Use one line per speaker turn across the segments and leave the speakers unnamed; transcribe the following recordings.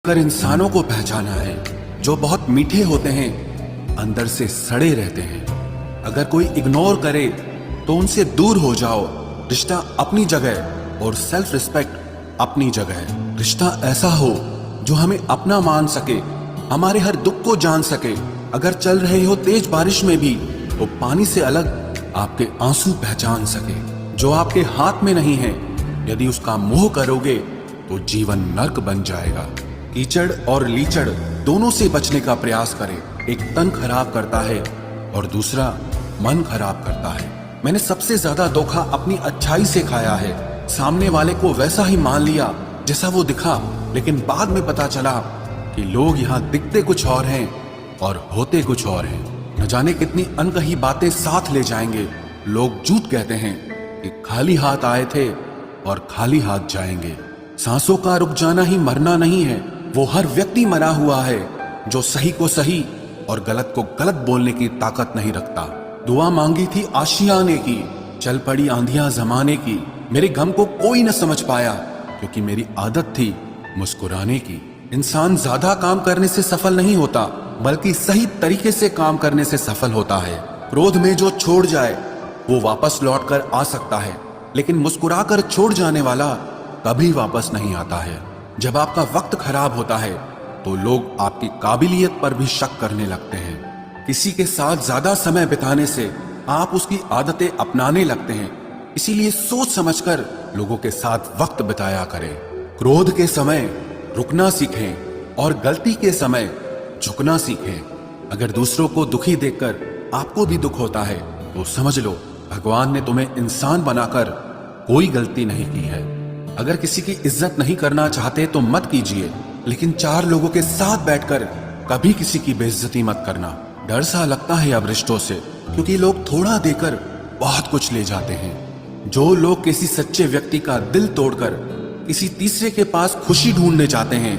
अगर इंसानों को पहचाना है जो बहुत मीठे होते हैं, अंदर से सड़े रहते हैं। अगर कोई इग्नोर करे तो उनसे दूर हो जाओ। रिश्ता अपनी जगह और सेल्फ रिस्पेक्ट अपनी जगह है। रिश्ता ऐसा हो जो हमें अपना मान सके, हमारे हर दुख को जान सके। अगर चल रहे हो तेज बारिश में भी तो पानी से अलग आपके आंसू पहचान सके। जो आपके हाथ में नहीं है, यदि उसका मोह करोगे तो जीवन नर्क बन जाएगा। कीचड़ और लीचड़ दोनों से बचने का प्रयास करें। एक तन खराब करता है और दूसरा मन खराब करता है। मैंने सबसे ज्यादा धोखा अपनी अच्छाई से खाया है। सामने वाले को वैसा ही मान लिया जैसा वो दिखा, लेकिन बाद में पता चला कि लोग यहाँ दिखते कुछ और हैं और होते कुछ और हैं। न जाने कितनी अनकही बातें साथ ले जाएंगे। लोग झूठ कहते हैं कि खाली हाथ आए थे और खाली हाथ जाएंगे। सांसों का रुक जाना ही मरना नहीं है। वो हर व्यक्ति मरा हुआ है जो सही को सही और गलत को गलत बोलने की ताकत नहीं रखता। दुआ मांगी थी आशियाने की, चल पड़ी आंधियां जमाने की। मेरे गम को कोई न समझ पाया क्योंकि मेरी आदत थी मुस्कुराने की। इंसान ज्यादा काम करने से सफल नहीं होता, बल्कि सही तरीके से काम करने से सफल होता है। क्रोध में जो छोड़ जाए वो वापस लौट कर आ सकता है, लेकिन मुस्कुरा कर छोड़ जाने वाला कभी वापस नहीं आता है। जब आपका वक्त खराब होता है तो लोग आपकी काबिलियत पर भी शक करने लगते हैं। किसी के साथ ज्यादा समय बिताने से आप उसकी आदतें अपनाने लगते हैं। इसीलिए सोच समझकर लोगों के साथ वक्त बिताया करें। क्रोध के समय रुकना सीखें और गलती के समय झुकना सीखें। अगर दूसरों को दुखी देखकर आपको भी दुख होता है तो समझ लो भगवान ने तुम्हें इंसान बनाकर कोई गलती नहीं की है। अगर किसी की इज्जत नहीं करना चाहते तो मत कीजिए, लेकिन चार लोगों के साथ बैठकर कभी किसी की बेइज्जती मत करना। डर सा लगता है अब रिश्तों से, क्योंकि लोग थोड़ा देकर बहुत कुछ ले जाते हैं। जो लोग किसी सच्चे व्यक्ति का दिल तोड़कर किसी तीसरे के पास खुशी ढूंढने जाते हैं,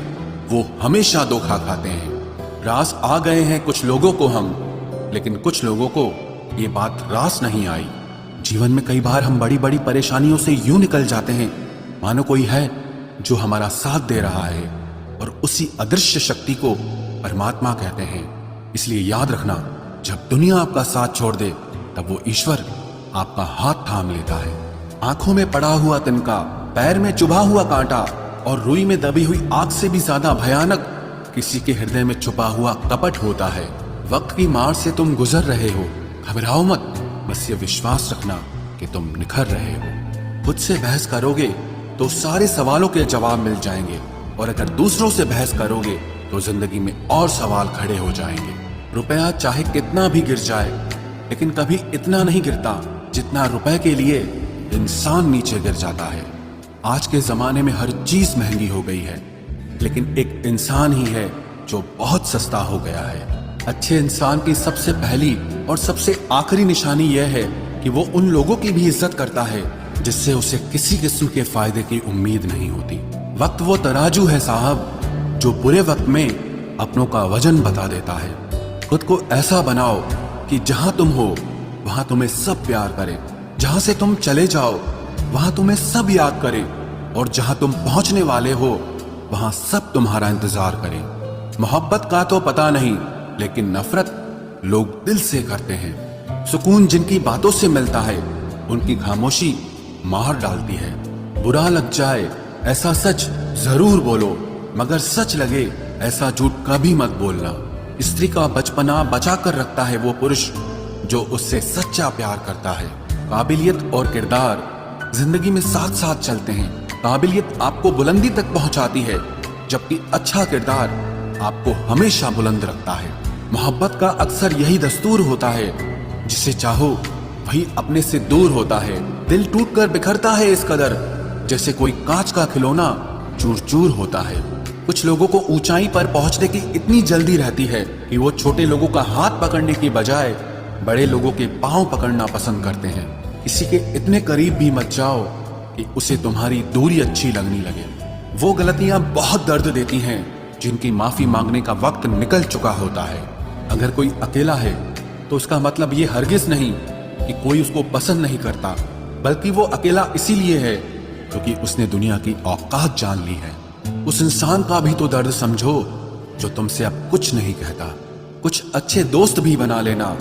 वो हमेशा धोखा खाते हैं। रास आ गए हैं कुछ लोगों को हम, लेकिन कुछ लोगों को ये बात रास नहीं आई। जीवन में कई बार हम बड़ी बड़ी परेशानियों से यूं निकल जाते हैं मानो कोई है जो हमारा साथ दे रहा है, और उसी अदृश्य शक्ति को परमात्मा कहते हैं। इसलिए याद रखना, जब दुनिया आपका साथ छोड़ दे तब वो ईश्वर आपका हाथ थाम लेता है। आंखों में पड़ा हुआ तिनका, पैर में चुभा हुआ कांटा और रुई में दबी हुई आग से भी ज्यादा भयानक किसी के हृदय में छुपा हुआ कपट होता है। वक्त की मार से तुम गुजर रहे हो, घबराओ मत। बस ये विश्वास रखना कि तुम निखर रहे हो। खुद से बहस करोगे तो सारे सवालों के जवाब मिल जाएंगे, और अगर दूसरों से बहस करोगे तो जिंदगी में और सवाल खड़े हो जाएंगे। रुपया चाहे कितना भी गिर जाए, लेकिन कभी इतना नहीं गिरता जितना रुपए के लिए इंसान नीचे गिर जाता है। आज के जमाने में हर चीज महंगी हो गई है, लेकिन एक इंसान ही है जो बहुत सस्ता हो गया है। अच्छे इंसान की सबसे पहली और सबसे आखिरी निशानी यह है कि वो उन लोगों की भी इज्जत करता है जिससे उसे किसी किस्म के फायदे की उम्मीद नहीं होती। वक्त वो तराजू है साहब जो बुरे वक्त में अपनों का वजन बता देता है। खुद को ऐसा बनाओ कि जहां तुम हो वहां तुम्हें सब प्यार करें, जहां से तुम चले जाओ वहां तुम्हें सब याद करें, और जहां तुम पहुंचने वाले हो वहां सब तुम्हारा इंतजार करें। मोहब्बत का तो पता नहीं, लेकिन नफरत लोग दिल से करते हैं। सुकून जिनकी बातों से मिलता है उनकी खामोशी मार डालती है। बुरा लग जाए ऐसा सच जरूर बोलो, मगर सच लगे ऐसा झूठ कभी मत बोलना। स्त्री का बचपना बचा कर रखता है वो पुरुष जो उससे सच्चा प्यार करता है। काबिलियत और किरदार जिंदगी में साथ साथ चलते हैं। काबिलियत आपको बुलंदी तक पहुंचाती है, जबकि अच्छा किरदार आपको हमेशा बुलंद रखता है। मोहब्बत का अक्सर यही दस्तूर होता है, जिसे चाहो वही अपने से दूर होता है। दिल टूटकर बिखरता है इस कदर जैसे कोई कांच का खिलौना चूर चूर होता है। कुछ लोगों को ऊंचाई पर पहुंचने की इतनी जल्दी रहती है कि वो छोटे लोगों का हाथ पकड़ने की बजाय बड़े लोगों के पांव पकड़ना पसंद करते हैं। किसी के इतने करीब भी मत जाओ कि उसे तुम्हारी दूरी अच्छी लगने लगे। वो गलतियां बहुत दर्द देती हैं जिनकी माफी मांगने का वक्त निकल चुका होता है। अगर कोई अकेला है तो उसका मतलब ये हरगिज नहीं कि कोई उसको पसंद नहीं करता, बल्कि वो अकेला इसीलिए है क्योंकि उसने दुनिया की औकात जान ली है। उस इंसान का भी तो दर्द समझो जो तुमसे अब कुछ नहीं कहता। कुछ अच्छे दोस्त भी बना लेना,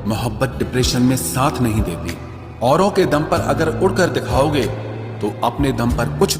मोहब्बत डिप्रेशन में साथ नहीं देती। औरों के दम पर अगर उड़कर दिखाओगे तो अपने दम पर कुछ